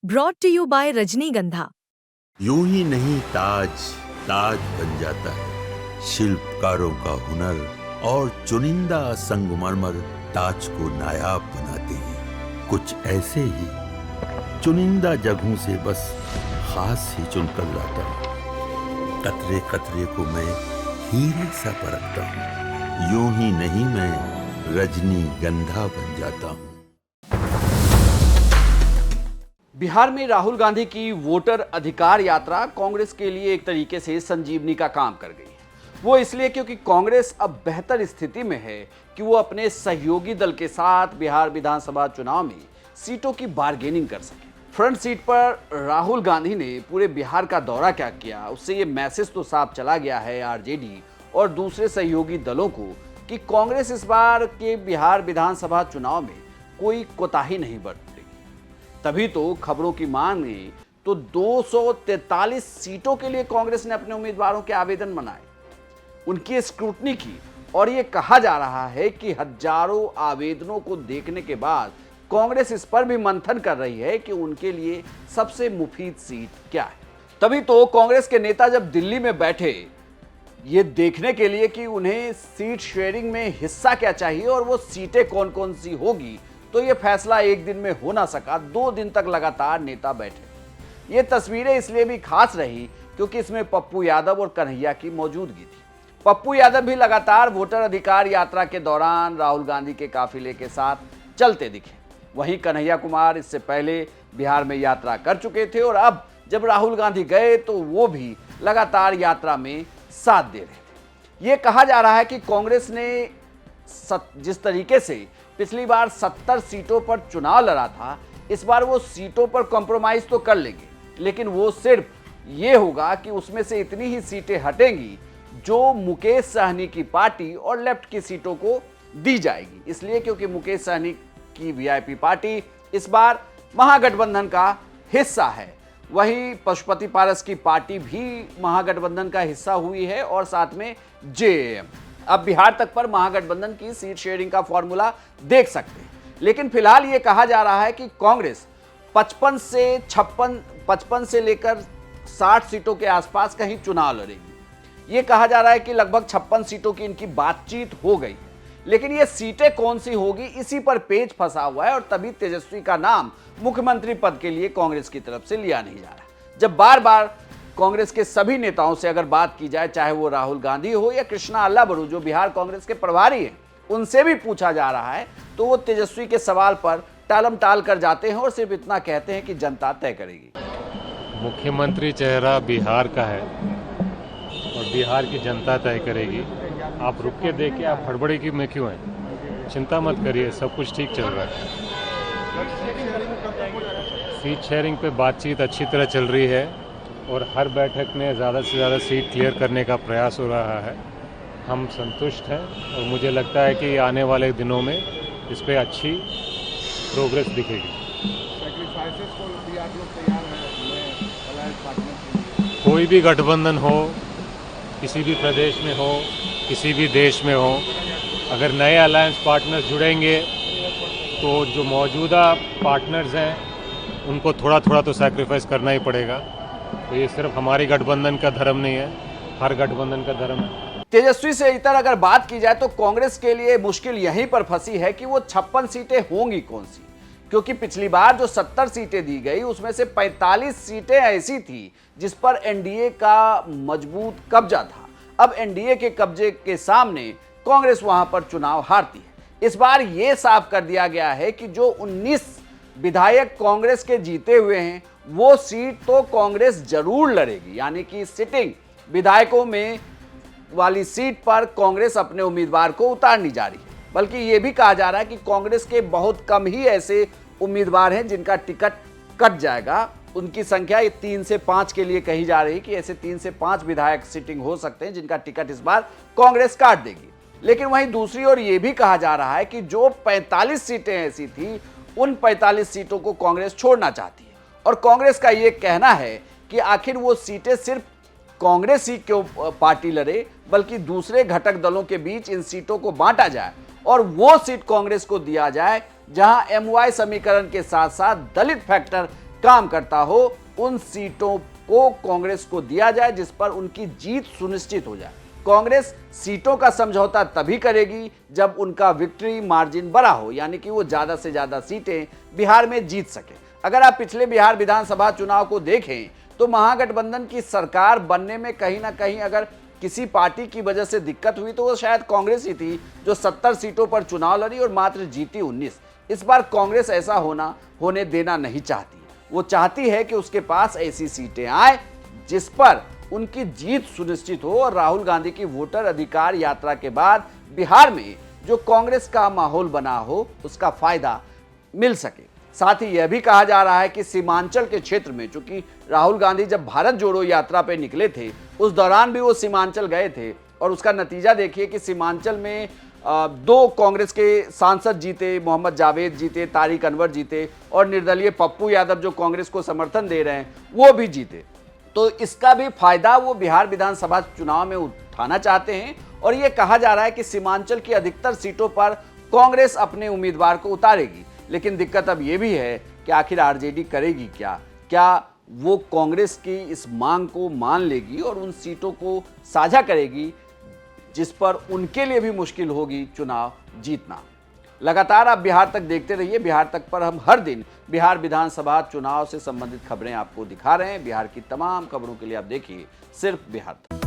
Brought to you bye रजनीगंधा। यूं ही नहीं ताज ताज बन जाता है, शिल्पकारों का हुनर और चुनिंदा संगमरमर ताज को नायाब बनाते हैं। कुछ ऐसे ही चुनिंदा जगहों से बस खास ही चुनकर लाता हूँ। कतरे कतरे को मैं हीरे सा परखता हूँ। यूं ही नहीं मैं रजनीगंधा बन जाता हूँ। बिहार में राहुल गांधी की वोटर अधिकार यात्रा कांग्रेस के लिए एक तरीके से संजीवनी का काम कर गई है। वो इसलिए क्योंकि कांग्रेस अब बेहतर स्थिति में है कि वो अपने सहयोगी दल के साथ बिहार विधानसभा चुनाव में सीटों की बार्गेनिंग कर सके। फ्रंट सीट पर राहुल गांधी ने पूरे बिहार का दौरा क्या किया, उससे ये मैसेज तो साफ चला गया है आरजेडी और दूसरे सहयोगी दलों को कि कांग्रेस इस बार के बिहार विधानसभा चुनाव में कोई कोताही नहीं बरतेगी। तभी तो खबरों की माने तो 243 सीटों के लिए कांग्रेस ने अपने उम्मीदवारों के आवेदन बनाए, उनकी स्क्रूटनी की और ये कहा जा रहा है कि हजारों आवेदनों को देखने के बाद कांग्रेस इस पर भी मंथन कर रही है कि उनके लिए सबसे मुफीद सीट क्या है। तभी तो कांग्रेस के नेता जब दिल्ली में बैठे ये देखने के लिए कि उन्हें सीट शेयरिंग में हिस्सा क्या चाहिए और वो सीटें कौन कौन सी होगी, तो ये फैसला एक दिन में हो ना सका। 2 दिन तक लगातार नेता बैठे। ये तस्वीरें इसलिए भी खास रही क्योंकि इसमें पप्पू यादव और कन्हैया की मौजूदगी थी। पप्पू यादव भी लगातार वोटर अधिकार यात्रा के दौरान राहुल गांधी के काफिले के साथ चलते दिखे। वहीं कन्हैया कुमार इससे पहले बिहार में यात्रा कर चुके थे और अब जब राहुल गांधी गए तो वो भी लगातार यात्रा में साथ दे रहे थे। ये कहा जा रहा है कि कांग्रेस ने जिस तरीके से पिछली बार 70 सीटों पर चुनाव लड़ा था, इस बार वो सीटों पर कॉम्प्रोमाइज तो कर लेंगे, लेकिन वो सिर्फ ये होगा कि उसमें से इतनी ही सीटें हटेंगी जो मुकेश सहनी की पार्टी और लेफ्ट की सीटों को दी जाएगी। इसलिए क्योंकि मुकेश सहनी की वीआईपी पार्टी इस बार महागठबंधन का हिस्सा है। वहीं पशुपति पारस की पार्टी भी महागठबंधन का हिस्सा हुई है और साथ में जेएम। अब बिहार तक पर महागठबंधन की सीट शेयरिंग का फॉर्मूला देख सकते हैं, लेकिन फिलहाल ये कहा जा रहा है कि कांग्रेस 55 से लेकर 60 सीटों के आसपास कहीं चुनाव लड़ेगी। ये कहा जा रहा है कि लगभग 56 सीटों की इनकी बातचीत हो गई, लेकिन ये सीटें कौन सी होगी इसी पर पेच फंसा हुआ है और तभी तेजस्वी का नाम मुख्यमंत्री पद के लिए कांग्रेस की तरफ से लिया नहीं जा रहा। जब बार बार कांग्रेस के सभी नेताओं से अगर बात की जाए, चाहे वो राहुल गांधी हो या कृष्णा अल्लाबरू जो बिहार कांग्रेस के प्रभारी हैं, उनसे भी पूछा जा रहा है तो वो तेजस्वी के सवाल पर टालम टाल कर जाते हैं और सिर्फ इतना कहते हैं कि जनता तय करेगी। मुख्यमंत्री चेहरा बिहार का है और बिहार की जनता तय करेगी। आप रुक के देखिए, आप हड़बड़ी की में क्यों हैं? चिंता मत करिए, सब कुछ ठीक चल रहा है। सीट शेयरिंग पे बातचीत अच्छी तरह चल रही है और हर बैठक में ज़्यादा से ज़्यादा सीट क्लियर करने का प्रयास हो रहा है। हम संतुष्ट हैं और मुझे लगता है कि आने वाले दिनों में इस पर अच्छी प्रोग्रेस दिखेगी। कोई भी गठबंधन हो, किसी भी प्रदेश में हो, किसी भी देश में हो, अगर नए अलायंस पार्टनर्स जुड़ेंगे तो जो मौजूदा पार्टनर्स हैं उनको थोड़ा थोड़ा तो सैक्रिफाइस करना ही पड़ेगा। तो ये सिर्फ हमारी गठबंधन का धर्म नहीं है, हर गठबंधन का धर्म है। तेजस्वी से इतर अगर बात की जाए तो कांग्रेस के लिए मुश्किल यहीं पर फंसी है कि वो 56 सीटें होंगी कौन सी, क्योंकि पिछली बार जो 70 सीटें दी गई उसमें से 45 सीटें ऐसी थी जिस पर एनडीए का मजबूत कब्जा था। अब एनडीए के कब्जे के सामने कांग्रेस वहां पर चुनाव हारती है। इस बार यह साफ कर दिया गया है कि जो 19 विधायक कांग्रेस के जीते हुए हैं वो सीट तो कांग्रेस जरूर लड़ेगी, यानी कि सिटिंग विधायकों में वाली सीट पर कांग्रेस अपने उम्मीदवार को उतारनी जा रही है। बल्कि यह भी कहा जा रहा है कि कांग्रेस के बहुत कम ही ऐसे उम्मीदवार हैं जिनका टिकट कट जाएगा। उनकी संख्या 3 से 5 के लिए कही जा रही है कि ऐसे 3 से 5 विधायक सिटिंग हो सकते हैं जिनका टिकट इस बार कांग्रेस काट देगी। लेकिन वहीं दूसरी ओर यह भी कहा जा रहा है कि जो 45 सीटें ऐसी थी उन 45 सीटों को कांग्रेस छोड़ना चाहती है और कांग्रेस का यह कहना है कि आखिर वो सीटें सिर्फ कांग्रेस ही क्यों पार्टी लड़े, बल्कि दूसरे घटक दलों के बीच इन सीटों को बांटा जाए और वो सीट कांग्रेस को दिया जाए जहां एमवाई समीकरण के साथ साथ दलित फैक्टर काम करता हो उन सीटों को कांग्रेस को दिया जाए जिस पर उनकी जीत सुनिश्चित हो जाए। कांग्रेस सीटों का समझौता तभी करेगी जब उनका विक्ट्री मार्जिन बड़ा हो, यानी कि वो ज्यादा से ज्यादा सीटें बिहार में जीत सके। अगर आप पिछले बिहार विधानसभा चुनाव को देखें तो महागठबंधन की सरकार बनने में कहीं ना कहीं अगर किसी पार्टी की वजह से दिक्कत हुई तो वो शायद कांग्रेस ही थी, जो 70 सीटों पर चुनाव लड़ी और मात्र जीती 19। इस बार कांग्रेस ऐसा होने देना नहीं चाहती। वो चाहती है कि उसके पास ऐसी सीटें आए जिस पर उनकी जीत सुनिश्चित हो और राहुल गांधी की वोटर अधिकार यात्रा के बाद बिहार में जो कांग्रेस का माहौल बना हो उसका फायदा मिल सके। साथ ही यह भी कहा जा रहा है कि सीमांचल के क्षेत्र में, चूंकि राहुल गांधी जब भारत जोड़ो यात्रा पे निकले थे उस दौरान भी वो सीमांचल गए थे और उसका नतीजा देखिए कि सीमांचल में 2 कांग्रेस के सांसद जीते, मोहम्मद जावेद जीते, तारिक अनवर जीते और निर्दलीय पप्पू यादव जो कांग्रेस को समर्थन दे रहे हैं वो भी जीते। तो इसका भी फायदा वो बिहार विधानसभा चुनाव में उठाना चाहते हैं और ये कहा जा रहा है कि सीमांचल की अधिकतर सीटों पर कांग्रेस अपने उम्मीदवार को उतारेगी। लेकिन दिक्कत अब ये भी है कि आखिर आरजेडी करेगी क्या वो कांग्रेस की इस मांग को मान लेगी और उन सीटों को साझा करेगी जिस पर उनके लिए भी मुश्किल होगी चुनाव जीतना। लगातार आप बिहार तक देखते रहिए। बिहार तक पर हम हर दिन बिहार विधानसभा चुनाव से संबंधित खबरें आपको दिखा रहे हैं। बिहार की तमाम खबरों के लिए आप देखिए सिर्फ बिहार तक।